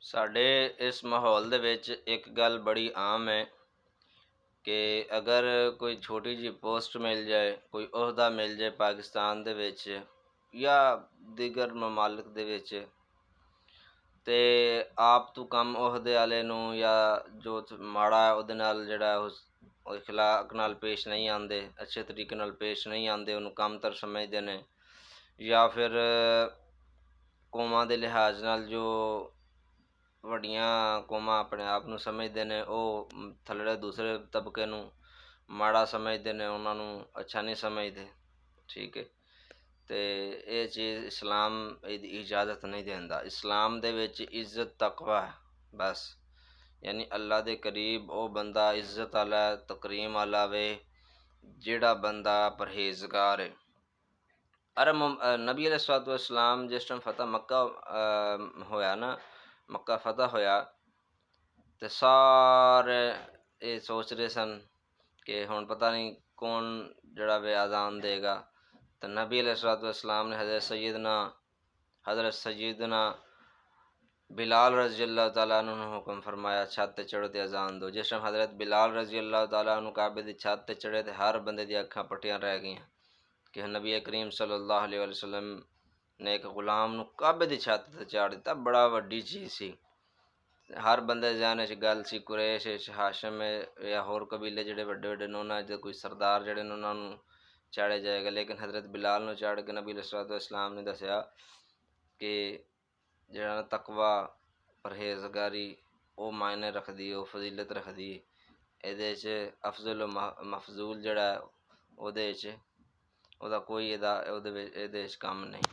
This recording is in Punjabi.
ਸਾਡੇ ਇਸ ਮਾਹੌਲ ਦੇ ਵਿੱਚ ਇੱਕ ਗੱਲ ਬੜੀ ਆਮ ਹੈ ਕਿ ਅਗਰ ਕੋਈ ਛੋਟੀ ਜਿਹੀ ਪੋਸਟ ਮਿਲ ਜਾਏ, ਕੋਈ ਅਹੁਦਾ ਮਿਲ ਜਾਏ ਪਾਕਿਸਤਾਨ ਦੇ ਵਿੱਚ ਜਾਂ ਦੀਗਰ ਮਮਾਲਿਕ ਦੇ ਵਿੱਚ, ਅਤੇ ਆਪ ਤੋਂ ਕੰਮ ਅਹੁਦੇ ਵਾਲੇ ਨੂੰ ਜਾਂ ਜੋ ਮਾੜਾ ਹੈ ਉਹਦੇ ਨਾਲ ਜਿਹੜਾ ਉਸ ਅਖਲਾਕ ਨਾਲ ਪੇਸ਼ ਨਹੀਂ ਆਉਂਦੇ, ਅੱਛੇ ਤਰੀਕੇ ਨਾਲ ਪੇਸ਼ ਨਹੀਂ ਆਉਂਦੇ, ਉਹਨੂੰ ਕਮਤਰ ਸਮਝਦੇ ਨੇ, ਜਾਂ ਫਿਰ ਕੌਮਾਂ ਦੇ ਲਿਹਾਜ਼ ਨਾਲ ਜੋ ਵੱਡੀਆਂ ਕੌਮਾਂ ਆਪਣੇ ਆਪ ਨੂੰ ਸਮਝਦੇ ਨੇ, ਉਹ ਥੱਲੜੇ ਦੂਸਰੇ ਤਬਕੇ ਨੂੰ ਮਾੜਾ ਸਮਝਦੇ ਨੇ, ਉਹਨਾਂ ਨੂੰ ਅੱਛਾ ਨਹੀਂ ਸਮਝਦੇ। ਠੀਕ ਹੈ, ਅਤੇ ਇਹ ਚੀਜ਼ ਇਸਲਾਮ ਇਹਦੀ ਇਜਾਜ਼ਤ ਨਹੀਂ ਦਿੰਦਾ। ਇਸਲਾਮ ਦੇ ਵਿੱਚ ਇੱਜ਼ਤ ਤਕਵਾ ਹੈ ਬਸ, ਯਾਨੀ ਅੱਲਾ ਦੇ ਕਰੀਬ ਉਹ ਬੰਦਾ ਇੱਜ਼ਤ ਵਾਲਾ ਤਕਰੀਮ ਵਾਲਾ ਵੇ ਜਿਹੜਾ ਬੰਦਾ ਪਰਹੇਜ਼ਗਾਰ ਹੈ। ਅਰੇ ਨਬੀ ਅਲੈਹਿ ਸਲਾਤੁ ਵਸਲਾਮ ਜਿਸ ਟਾਈਮ ਫਤਿਹ ਮੱਕਾ ਹੋਇਆ ਨਾ, ਮੱਕਾ ਫਤਿਹ ਹੋਇਆ, ਅਤੇ ਸਾਰੇ ਇਹ ਸੋਚ ਰਹੇ ਸਨ ਕਿ ਹੁਣ ਪਤਾ ਨਹੀਂ ਕੌਣ ਜਿਹੜਾ ਵੇ ਅਜ਼ਾਨ ਦੇਗਾ। ਤਾਂ ਨਬੀ ਅਲੈਹਿ ਸਲਾਤੁ ਵਸਲਾਮ ਨੇ ਹਜ਼ਰਤ ਸਈਦਨਾ ਬਿਲਾਲ रज़ी अल्लाह तआला अन्हु ਨੂੰ ਹੁਕਮ ਫਰਮਾਇਆ ਛੱਤ 'ਤੇ ਚੜ੍ਹੋ ਅਤੇ ਅਜ਼ਾਨ ਦਿਓ। ਜਿਸ ਟਾਈਮ ਹਜ਼ਰਤ ਬਿਲਾਲ रज़ी अल्लाह तआला अन्हु ਕਾਬੇ ਦੀ ਛੱਤ 'ਤੇ ਚੜ੍ਹੇ ਅਤੇ ਹਰ ਬੰਦੇ ਦੀਆਂ ਅੱਖਾਂ ਪੱਟੀਆਂ ਰਹਿ ਗਈਆਂ ਕਿ ਨਬੀ ਕਰੀਮ ਸੱਲੱਲਾਹੁ ਅਲੈਹਿ ਵਸੱਲਮ ਨੇ ਇੱਕ ਗੁਲਾਮ ਨੂੰ ਕਾਬੇ ਦੀ ਛੱਤ 'ਤੇ ਚਾੜ੍ਹ ਦਿੱਤਾ। ਬੜਾ ਵੱਡੀ ਚੀਜ਼ ਸੀ। ਹਰ ਬੰਦੇ ਦੇ ਜ਼ਿਹਨ 'ਚ ਗੱਲ ਸੀ, ਕੁਰੈਸ਼ ਹਾਸ਼ਮ ਜਾਂ ਹੋਰ ਕਬੀਲੇ ਜਿਹੜੇ ਵੱਡੇ ਵੱਡੇ ਨੇ ਉਹਨਾਂ 'ਚ ਕੋਈ ਸਰਦਾਰ ਜਿਹੜੇ ਨੇ ਉਹਨਾਂ ਨੂੰ ਚਾੜ੍ਹਿਆ ਜਾਏਗਾ, ਲੇਕਿਨ ਹਜ਼ਰਤ ਬਿਲਾਲ ਨੂੰ ਚਾੜ੍ਹ ਕੇ ਨਬੀ ਅਲੈਹਿਸਸਲਾਤੁ ਵਸਸਲਾਮ ਨੇ ਦੱਸਿਆ ਕਿ ਜਿਹੜਾ ਤਕਵਾ ਪਰਹੇਜ਼ਗਾਰੀ ਉਹ ਮਾਇਨੇ ਰੱਖਦੀ, ਉਹ ਫਜ਼ੀਲਤ ਰੱਖਦੀ। ਇਹਦੇ 'ਚ ਅਫਜ਼ਲ ਮਫਜ਼ੂਲ ਜਿਹੜਾ ਉਹਦੇ 'ਚ ਉਹਦਾ ਕੋਈ ਇਹਦੇ 'ਚ ਕੰਮ ਨਹੀਂ।